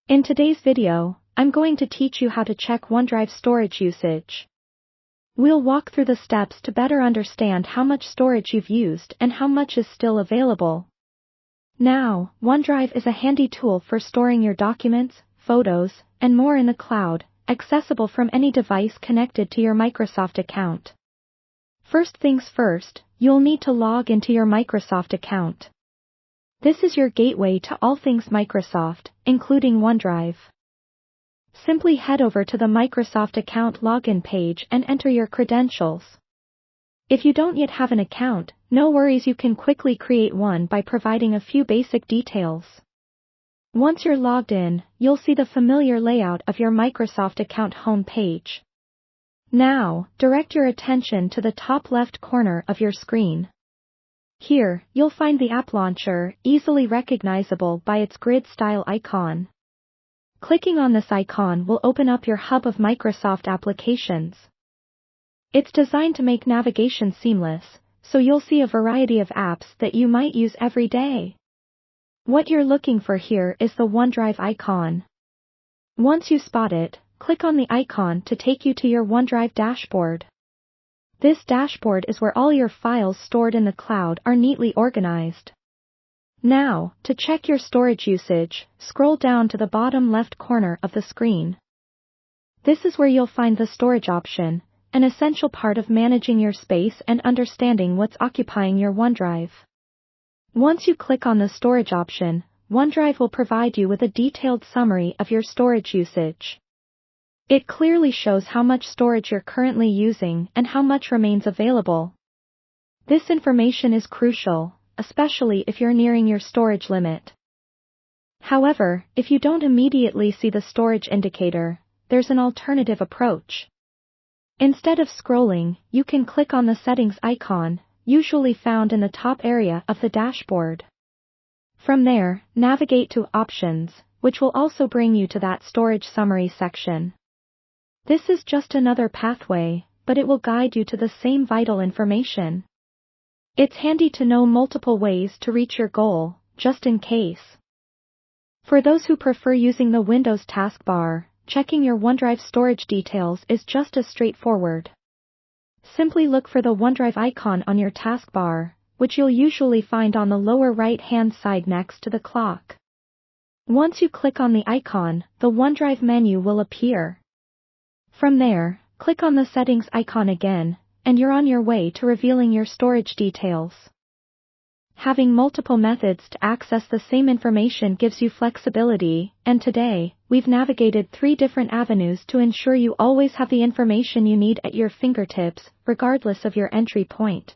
In today's video, I'm going to teach you how to check OneDrive storage usage. We'll walk through the steps to better understand how much storage you've used and how much is still available. Now, OneDrive is a handy tool for storing your documents, photos, and more in the cloud, accessible from any device connected to your Microsoft account. First things first, you'll need to log into your Microsoft account. This is your gateway to all things Microsoft, including OneDrive. Simply head over to the Microsoft account login page and enter your credentials. If you don't yet have an account, no worries, you can quickly create one by providing a few basic details. Once you're logged in, you'll see the familiar layout of your Microsoft account home page. Now, direct your attention to the top left corner of your screen. Here, you'll find the app launcher, easily recognizable by its grid-style icon. Clicking on this icon will open up your hub of Microsoft applications. It's designed to make navigation seamless, so you'll see a variety of apps that you might use every day. What you're looking for here is the OneDrive icon. Once you spot it, click on the icon to take you to your OneDrive dashboard. This dashboard is where all your files stored in the cloud are neatly organized. Now, to check your storage usage, scroll down to the bottom left corner of the screen. This is where you'll find the storage option, an essential part of managing your space and understanding what's occupying your OneDrive. Once you click on the storage option, OneDrive will provide you with a detailed summary of your storage usage. It clearly shows how much storage you're currently using and how much remains available. This information is crucial, especially if you're nearing your storage limit. However, if you don't immediately see the storage indicator, there's an alternative approach. Instead of scrolling, you can click on the settings icon, usually found in the top area of the dashboard. From there, navigate to Options, which will also bring you to that storage summary section. This is just another pathway, but it will guide you to the same vital information. It's handy to know multiple ways to reach your goal, just in case. For those who prefer using the Windows taskbar, checking your OneDrive storage details is just as straightforward. Simply look for the OneDrive icon on your taskbar, which you'll usually find on the lower right-hand side next to the clock. Once you click on the icon, the OneDrive menu will appear. From there, click on the settings icon again, and you're on your way to revealing your storage details. Having multiple methods to access the same information gives you flexibility, and today, we've navigated 3 different avenues to ensure you always have the information you need at your fingertips, regardless of your entry point.